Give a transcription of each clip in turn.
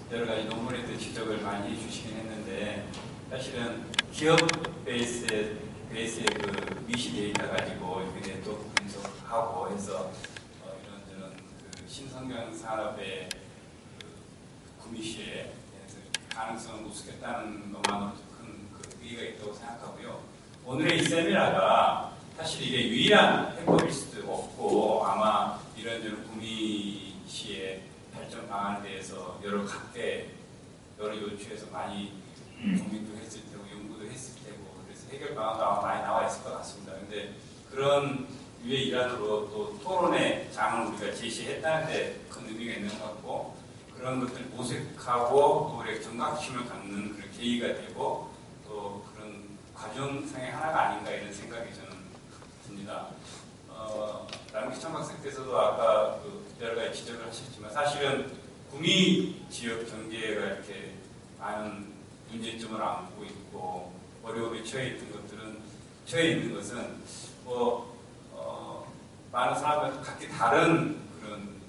여러 가지 논문에도 지적을 많이 해주시긴 했는데, 사실은 기업 베이스의 그 미시 데이터 가지고 이렇게 네트워크 분석하고 해서 이런저런 그 신성장 산업의 그 구미 시에 가능성을 우스겠다는 것만으로도 큰 그 의의가 있다고 생각하고요. 오늘의 이 세미나가 사실 이게 유일한 해법일 수도 없고, 아마 이런저런 구미 시의 발전 방안에 대해서 여러 각계 여러 요추에서 많이 고민도 했을 테고 연구도 했을 테고, 그래서 해결 방안도 아마 많이 나와 있을 것 같습니다. 근데 그런 유의 일환으로 또 토론의 장을 우리가 제시했다는 데 큰 의미가 있는 것 같고, 그런 것들을 모색하고 또 우리가 경각심을 갖는 그런 계기가 되고 또 그런 과정상의 하나가 아닌가 이런 생각이 저는 듭니다. 남기천 박사께서도 아까 그 여러 가지 지적을 하셨지만, 사실은 구미 지역 경제가 이렇게 많은 문제점을 안고 있고 어려움에 처해 있는 것은 많은 사람들과 각기 다른 그런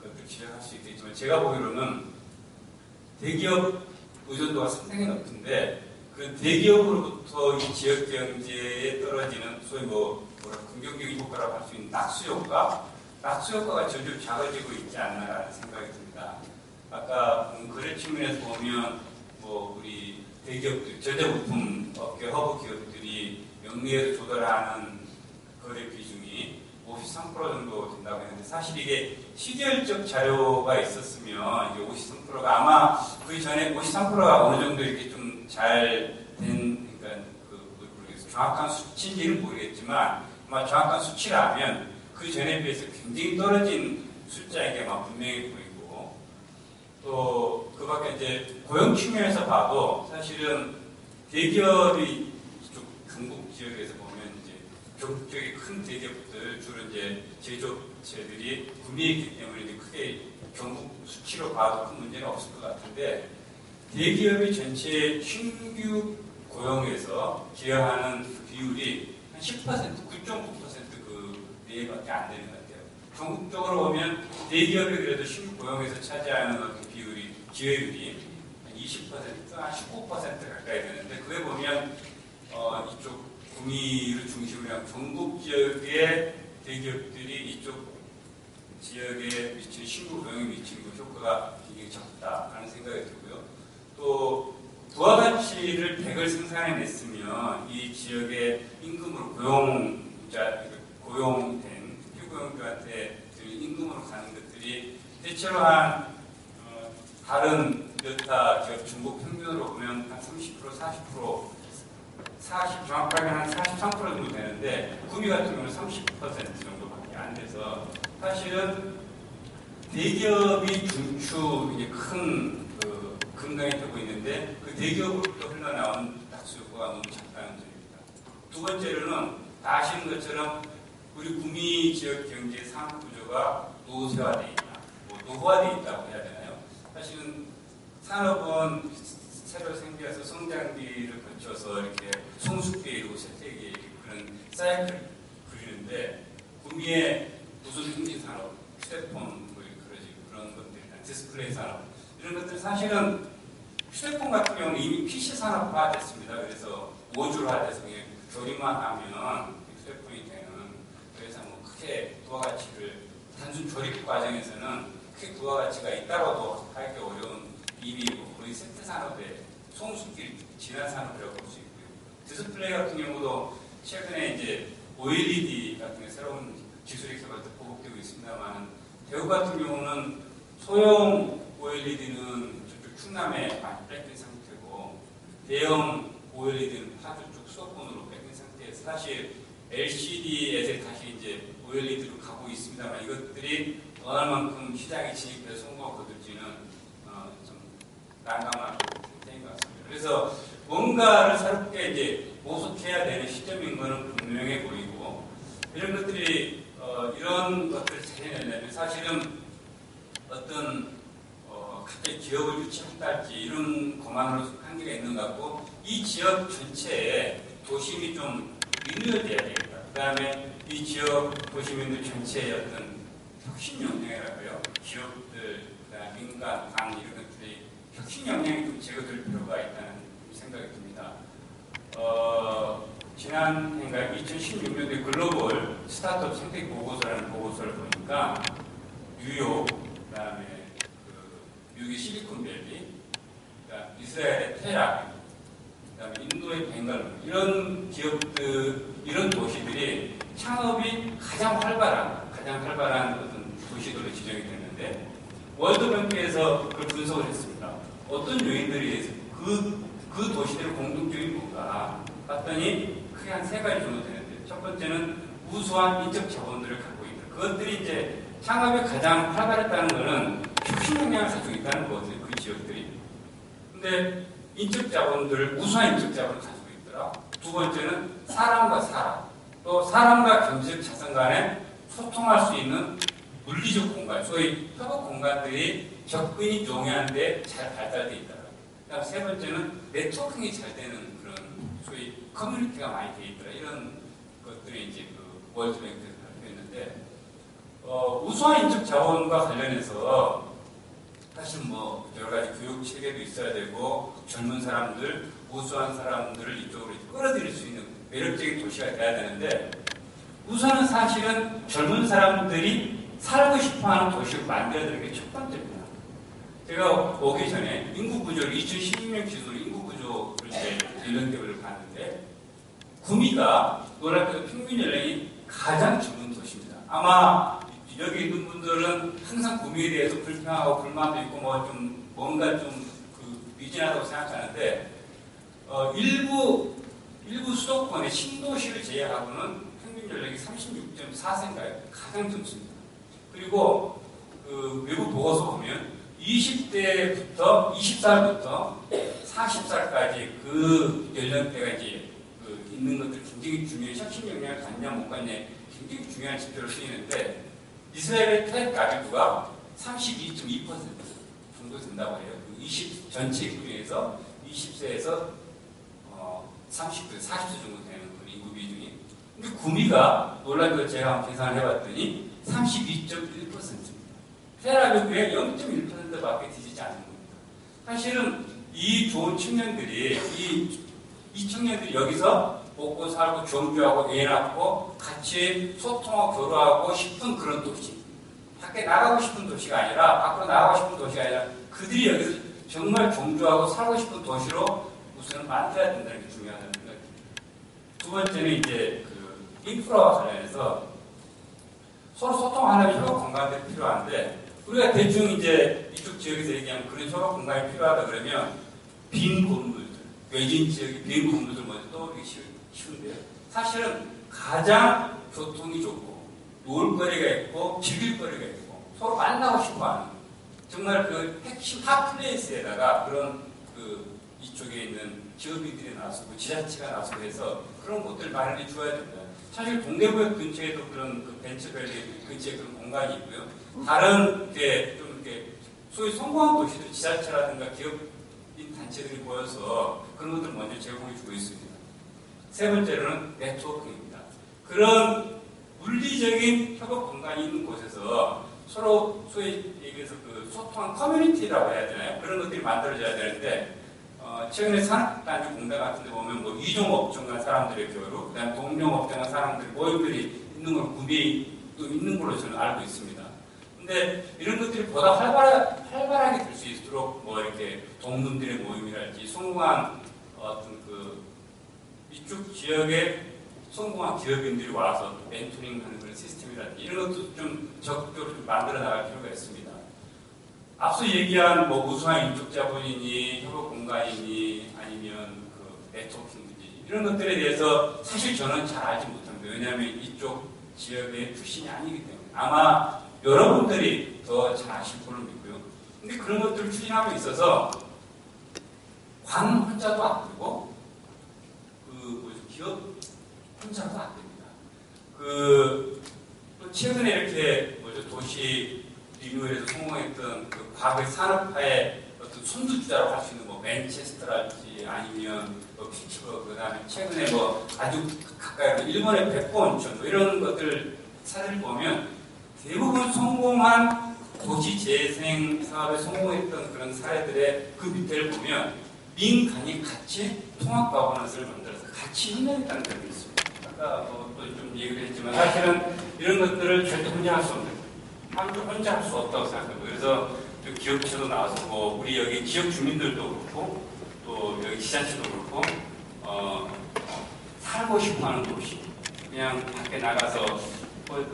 것들 지적할 수 있겠지만, 제가 보기로는 대기업 의존도가 상당히 높은데, 그 대기업으로부터 이 지역 경제에 떨어지는 소위 긍정적인 효과라고 할 수 있는 낙수 효과가 점점 작아지고 있지 않나라는 생각이 듭니다. 아까 거래 측면에서 보면 우리 대기업들, 전자부품 업계 허브 기업들이 영리에서 조달하는 거래 비중이 53% 정도 된다고 했는데, 사실 이게 시결적 자료가 있었으면 이게 53%가 아마 그 전에 53%가 어느 정도 이렇게 좀 잘 된, 그러니까 모르겠어요. 정확한 수치인지는 모르겠지만 아마 정확한 수치라면 그 전에 비해서 굉장히 떨어진 숫자인 게 아마 분명히 보이고, 또 그 밖에 이제 고용 측면에서 봐도 사실은 대기업이 이쪽 경북 지역에서 보면 이제 경북 쪽의 큰 대기업들 주로 이제 제조업체들이 구미에 있기 때문에 이제 크게 경북 수치로 봐도 큰 문제는 없을 것 같은데, 대기업이 전체 신규 고용에서 기여하는 그 비율이 한 10%, 9.9% 그 내외밖에 안 되는 것 같아요. 전국적으로 보면 대기업이 그래도 신규 고용에서 차지하는 그 비율이, 기여율이 한 20%, 한 19% 가까이 되는데, 그에 보면 이쪽 구미를 중심으로 한 전국 지역의 대기업들이 이쪽 지역에 미치는 신규 고용에 미치는 그 효과가 굉장히 적다라는 생각이 들고요. 또 부가가치를 100을 생산해냈으면 이 지역의 임금으로 고용된 피고용자한테 임금으로 가는 것들이 대체로 한 다른 여타 기업 중국 평균으로 보면 한 30%, 40%, 정확하게 한 43% 정도 되는데, 구미 같은 경우는 30% 정도밖에 안 돼서, 사실은 대기업이 중추 큰 근간이 되고 있는데, 그 대기업으로부터 흘러나온 낙수 효과가 너무 작다는 점입니다. 두 번째로는 다 아시는 것처럼 우리 구미 지역 경제 산업 구조가 노쇠화되어 있다, 노후화되어 있다고 해야 되나요? 사실은 산업은 새로 생겨서 성장기를 거쳐서 이렇게 성숙기에 이르고 쇠퇴기에 이르고 그런 사이클을 그리는데, 구미의 무슨 통신산업, 휴대폰 그런 것들이나 디스플레이 산업, 이런 것들 사실은 휴대폰 같은 경우는 이미 PC 산업화 됐습니다. 그래서 모듈화돼서 조립만 하면 휴대폰이 되는, 그래서 크게 부가가치를 단순 조립 과정에서는 크게 부가가치가 있다고도 하기 어려운 이미 거의 세트 산업의 성숙기를 지난 산업이라고 볼 수 있고요. 디스플레이 같은 경우도 최근에 이제 OLED 같은 새로운 기술이 개발돼 보급되고 있습니다만, 대구 같은 경우는 소형 OLED는 저쪽 충남에 많이 뺏긴 상태고, 대형 OLED는 파주 쪽 수도권으로 뺏긴 상태에서 사실 LCD에서 다시 이제 OLED로 가고 있습니다만, 이것들이 원할 만큼 시장에 진입해서 성공을 거둘지는 좀 난감한 상태인 것 같습니다. 그래서 뭔가를 새롭게 이제 모색해야 되는 시점인 것은 분명해 보이고, 이런 것들이 이런 것들을 잘해내려면 사실은 어떤 갑자기 기업을 유치한다 할지 이런 것만으로 한계가 있는 것 같고, 이 지역 전체에 도심이 좀 인류화돼야 되겠다. 그 다음에 이 지역 도시민들 전체의 어떤 혁신 역량이라고요. 기업들, 민간, 당 이런 것들이 지난해인가 2016년도에 글로벌 스타트업 생태계 보고서라는 보고서를 보니까 뉴욕, 그다음에 미국의 실리콘밸리, 그다음에 이스라엘의 테락, 그다음에 인도의 벵갈루 이런 기업들, 이런 도시들이 창업이 가장 활발한 어떤 도시들로 지정이 됐는데 월드뱅크에서 그걸 분석을 했습니다. 어떤 요인들이 그 도시들의 공통점이 뭔가 봤더니 크게 한 세 가지 정도 되는데 첫 번째는 우수한 인적 자본들을 갖고 있다. 그것들이 이제 창업이 가장 활발했다는 것은 혁신 영향을 가지고 있다는 거거든요. 그 지역들이. 근데 인적 자본들, 우수한 인적 자본을 가지고 있더라. 두 번째는 사람과 사람, 또 사람과 경제적 자산 간에 소통할 수 있는 물리적 공간, 소위 협업 공간들이 접근이 용이한데 잘 발달되어 있다. 그다음 세 번째는 네트워킹이 잘 되는 그런 소위 커뮤니티가 많이 되어 있더라. 이런 것들이 이제 그 월드뱅크에서 발표했는데, 우수한 인적 자원과 관련해서 사실 뭐 여러 가지 교육 체계도 있어야 되고 젊은 사람들, 우수한 사람들을 이쪽으로 끌어들일 수 있는 매력적인 도시가 돼야 되는데 우선은 사실은 젊은 사람들이 살고 싶어하는 도시를 만들어야 되는 게 첫 번째입니다. 제가 오기 전에 인구 구조를 2016년 기준으로 인구 구조를 제 연령대별로 봤는데 구미가 노란색 평균 연령이 가장 젊은 도시입니다. 아마 여기 있는 분들은 항상 구미에 대해서 불평하고 불만도 있고 뭔가 좀 미진하다고 생각하는데 일부 수도권의 신도시를 제외하고는 평균 연령이 36.4세인가요? 가장 젊습니다. 그리고 외국 보고서 보면 20대부터 20살부터 40살까지 그 연령대가 이제 있는 것들 굉장히 중요한 혁신 영향을 갖냐 못 갖냐 굉장히 중요한 지표로 쓰이는데 이스라엘의 태백 가비부가 32.2% 정도 된다고 해요. 20 전체 인구 중에서 20세에서 30세, 40세 정도 되는 그 인구 비중이. 근데 구미가 놀랍게 제가 한번 계산을 해봤더니 32.1%입니다. 테라비브의 0.1%밖에 뒤지지 않는 겁니다. 사실은 이 좋은 청년들이 이 청년들이 여기서 먹고 살고 정주하고 애 낳고 같이 소통하고 교류하고 싶은 그런 도시. 밖에 나가고 싶은 도시가 아니라 밖으로 나가고 싶은 도시가 아니라 그들이 여기서 정말 정주하고 살고 싶은 도시로 우선은 만들어야 된다는 게 중요하다는 생각입니다. 두 번째는 이제 그 인프라와 관련해서 서로 소통하려면 협업 공간들이 필요한데 우리가 대충 이제 이쪽 지역에서 얘기하면 그런 협업 공간이 필요하다 그러면 빈 건물들, 외진 지역의 빈 건물들 먼저 떠오르기 쉬운데요. 사실은 가장 교통이 좋고 놀거리가 있고 즐길거리가 있고 서로 만나고 싶어하는 정말 그 핵심 핫플레이스에다가 그런 이쪽에 있는 기업인들이 나서고 지자체가 나서고 해서 그런 곳들 마련해 줘야 됩니다. 사실 동대구역 근처에도 그런 벤처밸리 근처에 그런 공간이 있고요. 다른 좀 이렇게 소위 성공한 도시들 지자체라든가 기업인 단체들이 모여서 그런 것들 먼저 제공해 주고 있습니다. 세 번째로는 네트워킹입니다. 그런 물리적인 협업 공간이 있는 곳에서 서로 소위 얘기해서 그 소통한 커뮤니티라고 해야 되나요? 그런 것들이 만들어져야 되는데 최근에 산업단지공단 같은 데 보면 뭐 이종업종 사람들의 교류, 그 다음에 동종업종 사람들의 모임들이 있는 걸 구비도 있는 걸로 저는 알고 있습니다. 근데 이런 것들이 보다 활발하게 될 수 있도록 뭐 이렇게 동문들의 모임이랄지 성공한 어떤 이쪽 지역에 성공한 기업인들이 와서 멘토링하는 그런 시스템이랄지 이런 것도 좀 적극적으로 좀 만들어 나갈 필요가 있습니다. 앞서 얘기한 뭐 우수한 인적 자본이니 협업 공간이니 아니면 네트워킹이니 이런 것들에 대해서 사실 저는 잘 알지 못합니다. 왜냐하면 이쪽 지역의 출신이 아니기 때문에 아마 여러분들이 더 잘 아실 걸로 믿고요. 근데 그런 것들을 추진하고 있어서 관 혼자도 안 되고 기업 혼자도 안 됩니다. 또 최근에 이렇게 도시 리뉴얼에서 성공했던 과거의 산업화의 어떤 선두주자라고 할 수 있는 뭐 맨체스터랄지 아니면 피츠버그 그다음에 최근에 뭐 아주 가까이 일본의 백보온천 뭐 이런 것들 사례를 보면 대부분 성공한 도시 재생 사업에 성공했던 그런 사례들의 그 밑에를 보면 민간이 같이 통합 가버넌스를 만들어서 같이 힘내겠다는 점이 있습니다. 아까 또 좀 얘기를 했지만 사실은 이런 것들을 절대 혼자 할 수 없는 거예요. 혼자 할 수 없다고 생각하고 그래서 기업체도 나와서 뭐 우리 여기 지역 주민들도 그렇고 또 여기 지자체도 그렇고 살고 싶어하는 도시 그냥 밖에 나가서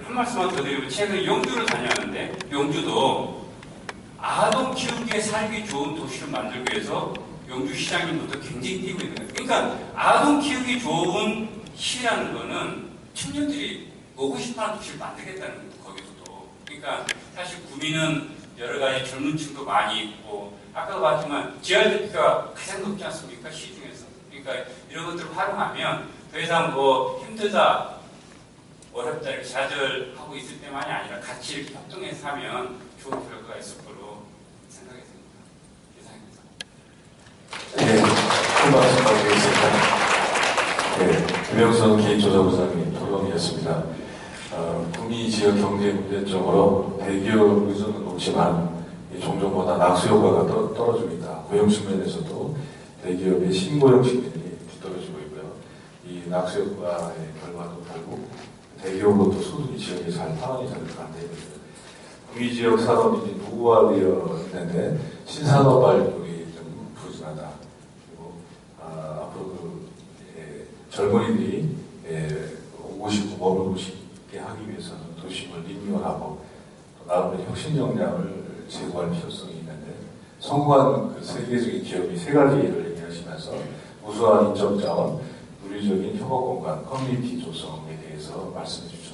한 말씀만 더 드리면 최근에 용주를 다녀왔는데 용주도 아동 키우기에 살기 좋은 도시를 만들기 위해서 용주시장님부터 굉장히 뛰고 있는 거예요. 그러니까 아동 키우기 좋은 시라는 거는 청년들이 오고 싶어하는 도시를 만들겠다는 거예요. 거기서도. 그러니까 사실 구미는 여러 가지 젊은 층도 많이 있고 아까도 봤지만 GRDP가 가장 높지 않습니까? 시 중에서. 그러니까 이런 것들을 활용하면 더 이상 뭐 힘들다 어렵다 이렇게 좌절하고 있을 때만이 아니라 같이 이렇게 협동해서 하면 좋은 결과가 있을 거로 생각이 듭니다. 이상입니다. 네, 큰 말씀 드리겠습니다. 네, 김영선 개인조사부장님 토론이었습니다. 구미 지역 경제 문제점으로 대기업 의존은 높지만 종종보다 낙수 효과가 떨어집니다. 고용 측면에서도 대기업의 신고용 측면이 뒤떨어지고 있고요. 이 낙수 효과의 결과도 결국 대기업으로부터 소득이 지역에 잘 타원이 잘 안 되거든요. 구미 지역 산업이 노후화되어 있는데 신산업 발굴이 좀 부진하다. 그리고 앞으로 젊은이들이 오고 싶고 머물고 싶게 하기 위해서는 도심을 리뉴얼하고 또 나름의 혁신 역량을 제고할 필요성이 있는데 성공한 그 세계적인 기업이 세 가지를 얘기하시면서 우수한 인적 자원, 물리적인 협업 공간, 커뮤니티 조성에 대해서 말씀해 주셨습니다.